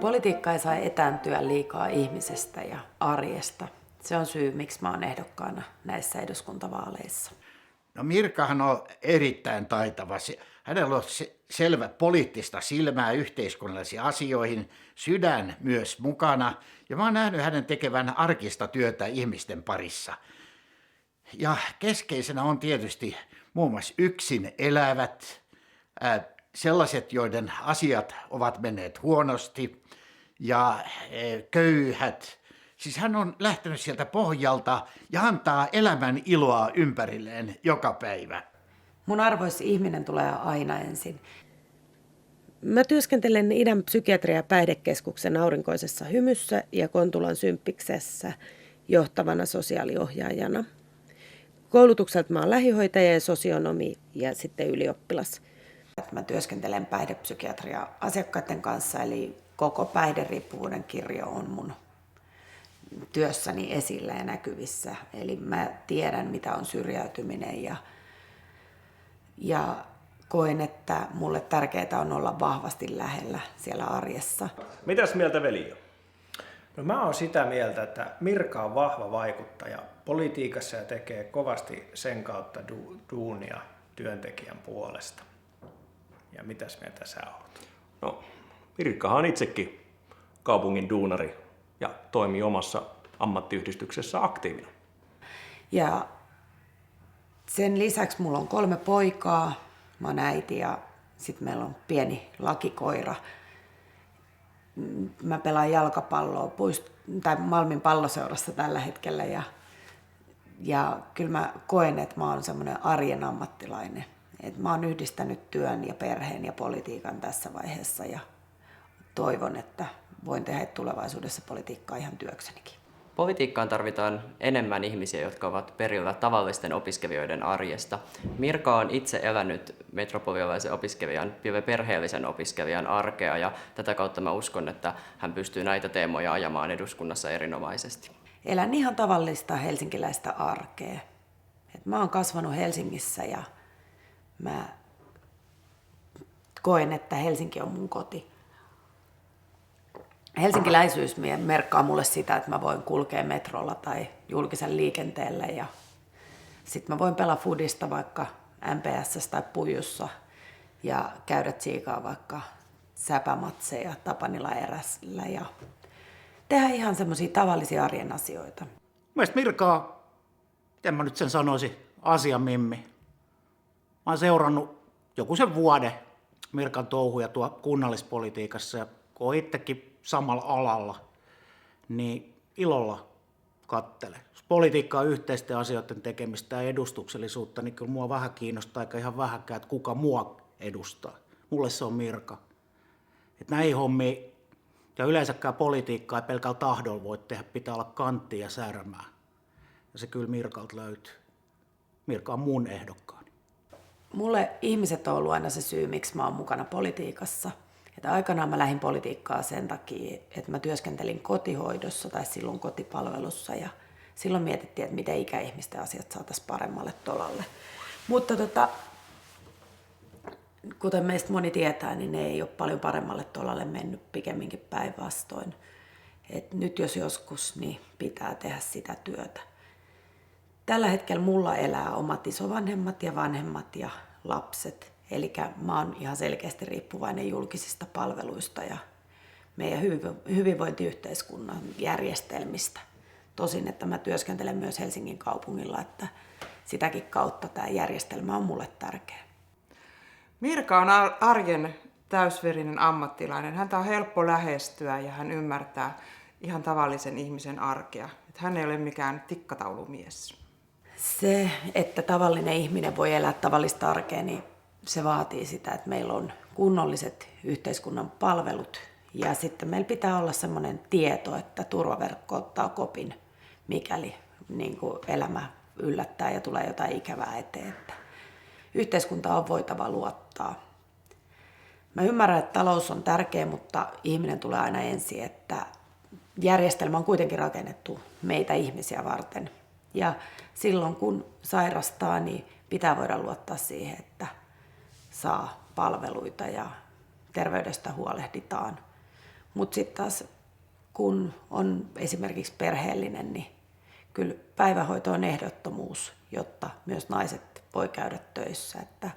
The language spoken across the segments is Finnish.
Politiikka ei saa etääntyä liikaa ihmisestä ja arjesta. Se on syy, miksi mä oon ehdokkaana näissä eduskuntavaaleissa. No Mirkahan on erittäin taitava. Hänellä on selvä poliittista silmää yhteiskunnallisiin asioihin, sydän myös mukana. Ja mä oon nähnyt hänen tekevän arkista työtä ihmisten parissa. Ja keskeisenä on tietysti muun muassa yksin elävät, sellaiset, joiden asiat ovat menneet huonosti, ja köyhät. Siis hän on lähtenyt sieltä pohjalta ja antaa elämän iloa ympärilleen joka päivä. Mun arvoissa ihminen tulee aina ensin. Mä työskentelen Idän psykiatria- ja päihdekeskuksen Aurinkoisessa hymyssä ja Kontulan Symppiksessä johtavana sosiaaliohjaajana. Koulutukselta mä oon lähihoitaja ja sosionomi ja sitten ylioppilas. Mä työskentelen päihdepsykiatria-asiakkaiden kanssa, eli koko päihderiippuvuuden kirjo on mun työssäni esillä ja näkyvissä. Eli mä tiedän, mitä on syrjäytyminen ja koen, että mulle tärkeää on olla vahvasti lähellä siellä arjessa. Mitäs mieltä veli on? No mä oon sitä mieltä, että Mirka on vahva vaikuttaja politiikassa ja tekee kovasti sen kautta duunia työntekijän puolesta. Ja mitäs mieltä sä oot? No, Mirkahan on itsekin kaupungin duunari ja toimii omassa ammattiyhdistyksessä aktiivina. Ja sen lisäksi mulla on 3 poikaa, mä oon äiti ja sitten meillä on pieni lakikoira. Mä pelaan jalkapalloa Malmin palloseurassa tällä hetkellä ja kyllä mä koen, että mä oon semmoinen arjen ammattilainen. Et mä oon yhdistänyt työn ja perheen ja politiikan tässä vaiheessa ja toivon, että voin tehdä tulevaisuudessa politiikkaa ihan työksenikin. Politiikkaan tarvitaan enemmän ihmisiä, jotka ovat perillä tavallisten opiskelijoiden arjesta. Mirka on itse elänyt metropolialaisen opiskelijan, perheellisen opiskelijan arkea ja tätä kautta mä uskon, että hän pystyy näitä teemoja ajamaan eduskunnassa erinomaisesti. Elän ihan tavallista helsinkiläistä arkea. Mä oon kasvanut Helsingissä ja mä koen, että Helsinki on mun koti. Helsinkiläisyys merkkaa mulle sitä, että mä voin kulkea metrolla tai julkisen liikenteellä ja sitten mä voin pelaa fudista vaikka MPS:ssä tai Pujussa ja käydä tsiikaa vaikka säpämatseja Tapanila eräsillä ja tehdä ihan semmoisia tavallisia arjen asioita. Mielestäni Mirka on, miten mä nyt sen sanoisin, asiamimmi. Mä oon seurannut joku sen vuoden Mirkan touhuja tuo kunnallispolitiikassa ja kun oon itsekin samalla alalla, niin ilolla kattelen. Jos politiikka on yhteisten asioiden tekemistä ja edustuksellisuutta, niin kyllä mua vähän kiinnostaa, eikä ihan vähäkään, että kuka mua edustaa. Mulle se on Mirka. Että näihin hommiin ja yleensäkään politiikkaa ei pelkällä tahdolla voi tehdä, pitää olla kanttia ja särmää. Ja se kyllä Mirkalta löytyy. Mirka on mun ehdokkaani. Mulle ihmiset on ollut aina se syy, miksi mä oon mukana politiikassa. Että aikanaan mä lähdin politiikkaan sen takia, että mä työskentelin kotihoidossa tai silloin kotipalvelussa ja silloin mietittiin, että miten ikäihmisten asiat saataisiin paremmalle tolalle. Mutta kuten meistä moni tietää, niin ne ei ole paljon paremmalle tolalle mennyt, pikemminkin päinvastoin. Et nyt jos joskus, niin pitää tehdä sitä työtä. Tällä hetkellä mulla elää omat isovanhemmat ja vanhemmat ja lapset. Eli mä oon ihan selkeästi riippuvainen julkisista palveluista ja meidän hyvinvointiyhteiskunnan järjestelmistä. Tosin, että mä työskentelen myös Helsingin kaupungilla, että sitäkin kautta tämä järjestelmä on mulle tärkeä. Mirka on arjen täysverinen ammattilainen. Häntä on helppo lähestyä ja hän ymmärtää ihan tavallisen ihmisen arkea. Että hän ei ole mikään tikkataulumies. Se, että tavallinen ihminen voi elää tavallista arkea, niin se vaatii sitä, että meillä on kunnolliset yhteiskunnan palvelut ja sitten meillä pitää olla sellainen tieto, että turvaverkko ottaa kopin, mikäli niin kuin elämä yllättää ja tulee jotain ikävää eteen. Että yhteiskunta on voitava luottaa. Mä ymmärrän, että talous on tärkeä, mutta ihminen tulee aina ensin, että järjestelmä on kuitenkin rakennettu meitä ihmisiä varten. Ja silloin kun sairastaa, niin pitää voida luottaa siihen, että saa palveluita ja terveydestä huolehditaan. Mutta sitten taas, kun on esimerkiksi perheellinen, niin kyllä päivähoito on ehdottomuus, jotta myös naiset voi käydä töissä. Että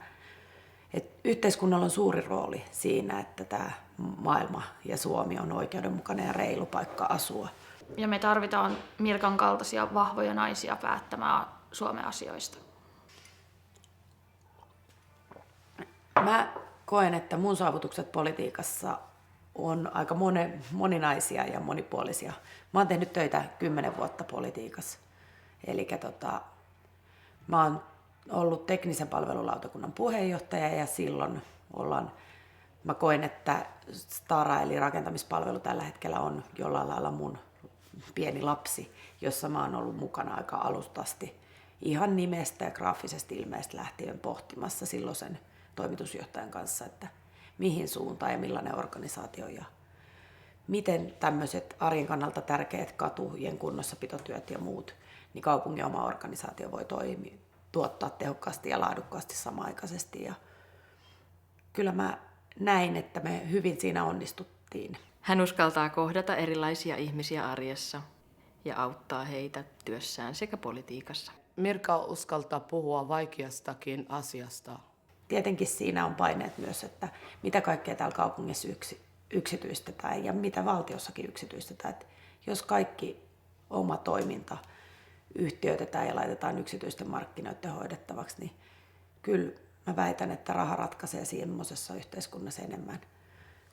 yhteiskunnalla on suuri rooli siinä, että tämä maailma ja Suomi on oikeudenmukainen ja reilu paikka asua. Ja me tarvitaan Mirkan kaltaisia vahvoja naisia päättämään Suomen asioista. Mä koen, että mun saavutukset politiikassa on aika moninaisia ja monipuolisia. Mä oon tehnyt töitä 10 vuotta politiikassa. Eli mä oon ollut teknisen palvelulautakunnan puheenjohtaja ja silloin mä koen, että Stara eli rakentamispalvelu tällä hetkellä on jollain lailla mun pieni lapsi, jossa mä oon ollut mukana aika alusta asti ihan nimestä ja graafisesta ilmeestä lähtien pohtimassa silloisen toimitusjohtajan kanssa, että mihin suuntaan ja millainen organisaatio ja miten tämmöiset arjen kannalta tärkeät katujen kunnossapitotyöt ja muut, niin kaupungin oma organisaatio voi tuottaa tehokkaasti ja laadukkaasti samaaikaisesti. Ja kyllä mä näin, että me hyvin siinä onnistuttiin. Hän uskaltaa kohdata erilaisia ihmisiä arjessa ja auttaa heitä työssään sekä politiikassa. Mirka uskaltaa puhua vaikeastakin asiasta. Tietenkin siinä on paineet myös, että mitä kaikkea täällä kaupungissa yksityistetään ja mitä valtiossakin yksityistetään. Että jos kaikki oma toiminta yhtiöitetään ja laitetaan yksityisten markkinoiden hoidettavaksi, niin kyllä mä väitän, että raha ratkaisee semmoisessa yhteiskunnassa enemmän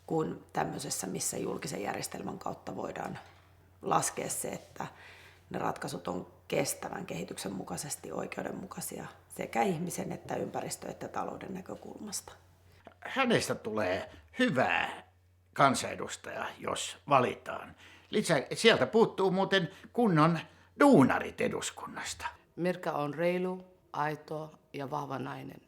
kuin tämmöisessä, missä julkisen järjestelmän kautta voidaan laskea se, että ne ratkaisut on kestävän kehityksen mukaisesti oikeudenmukaisia sekä ihmisen että ympäristö- että talouden näkökulmasta. Hänestä tulee hyvää kansanedustaja, jos valitaan. Sieltä puuttuu muuten kunnon duunarit eduskunnasta. Mirka on reilu, aito ja vahva nainen.